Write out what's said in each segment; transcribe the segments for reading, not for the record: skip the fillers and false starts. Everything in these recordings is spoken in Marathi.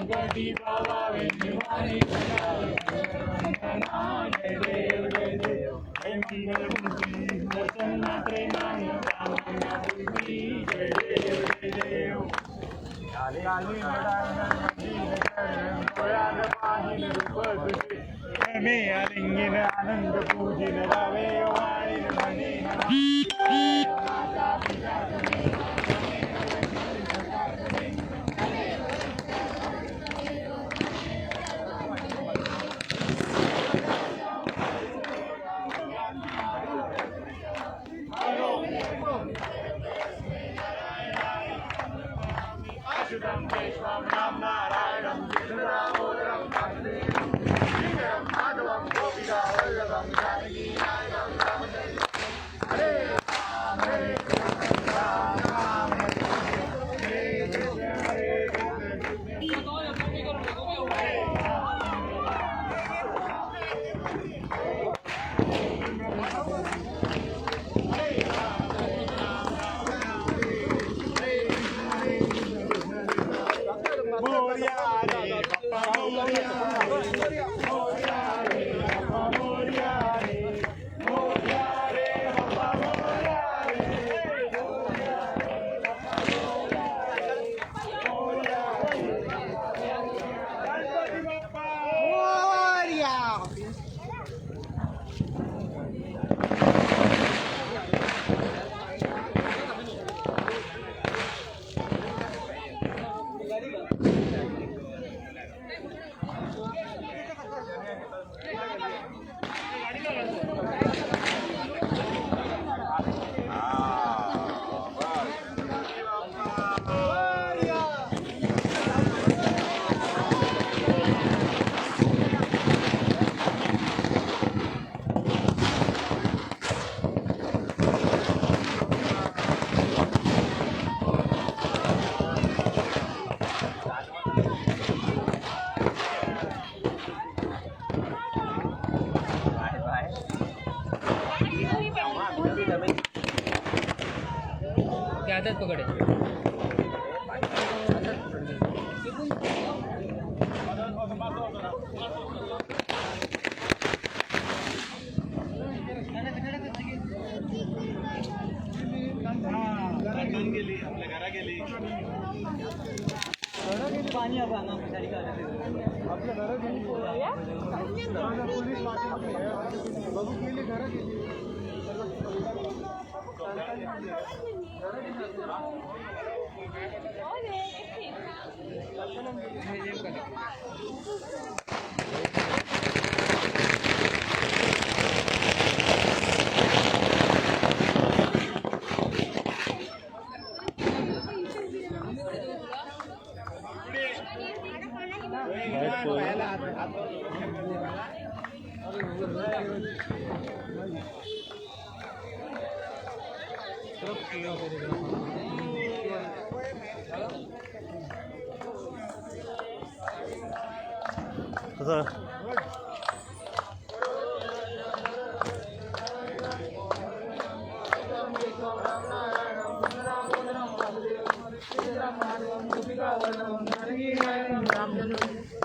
गणपती बाबा वेणीवाणी जय देव जय देव जय मंगलमूर्ती प्रसन्न प्रेमाने जय देव जय देव काली मे आलिंगन आनंद पूजिन रावे वाणी मनी माता पिता Ashudam Keshvam Ram Narayanam Vishnudamodaram Shriram Madhavam Gopika Vallabham Janaki Nayanam Ramanam Hare Ram Hare Krishna Ram Ram Hare Krishna Hare क्या आदत पकड़े पाणी आपल्या घरात बघू गेली घरात गेली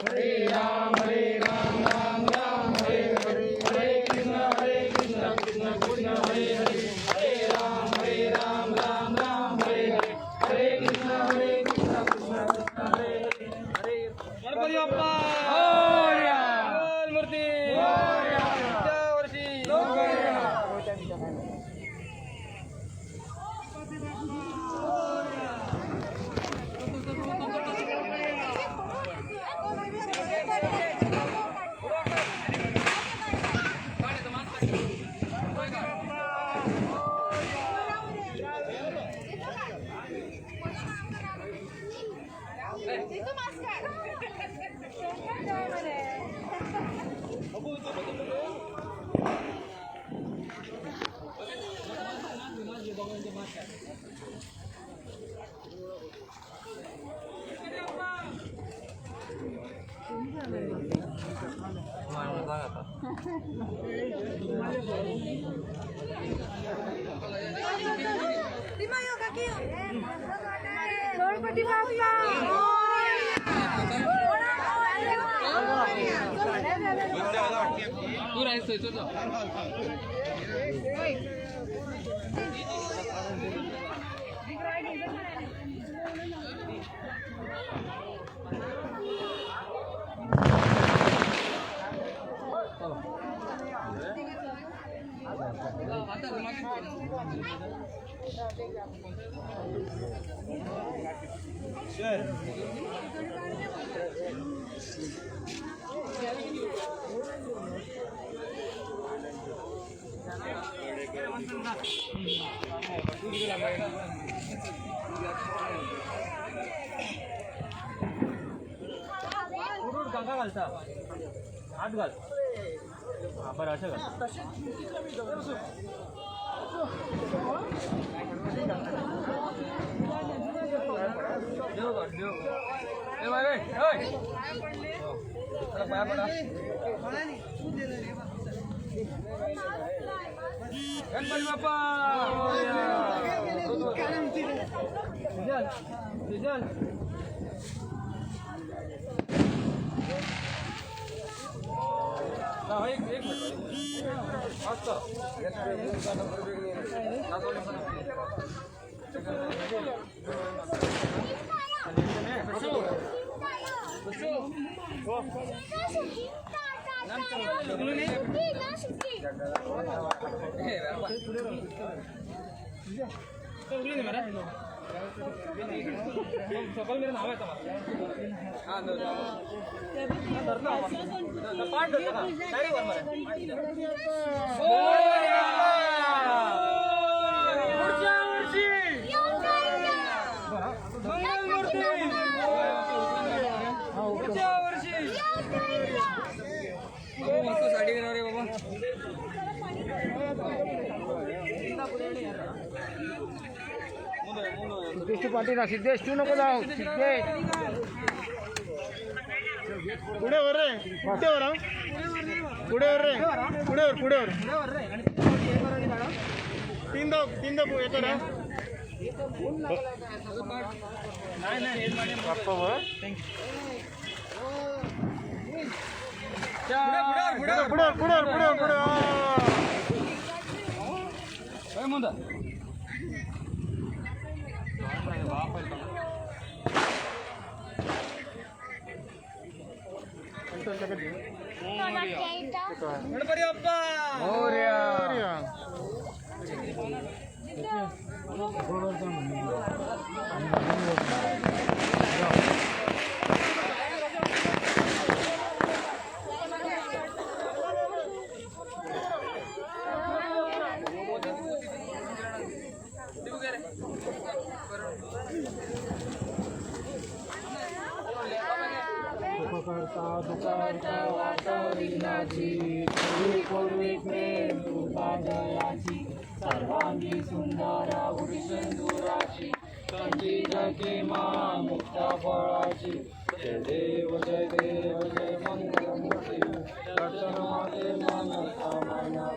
हरे राम राम राम हरे हरे हरे कृष्ण कृष्ण कृष्ण हरे हरे हरे राम राम राम हरे हरे हरे कृष्ण कृष्ण कृष्ण हरे हरे हरे गणपती बाप्पा मूर्ती गणपती बाप्पा तू राहायचं तुझं गंगा घालता हात घाल बरं असं घाल पाया पडा गणपती बाप्पा डिझेल एक सकल मेरे नाव आहे साडी घेणार रे बाबा सिद्धेश पाटील सिद्धेश तू नको जाऊ सिद्धेश पुढे वर रे पुढे वर पुढे वर रे पुढे वर तीन दो येतो रे नाही बाप्पा वर पुढे ముందా गणपती बाप्पा मोरया दुखहर्ता वातावरणाची पूर्वी प्रेम कृपा दयाची सर्वांगी सुंदरा उरिसंदुराची कंची जकी मा मुक्ता फळाची जय देव जय मंगलमूर्ती दर्शन माते मन सामान्य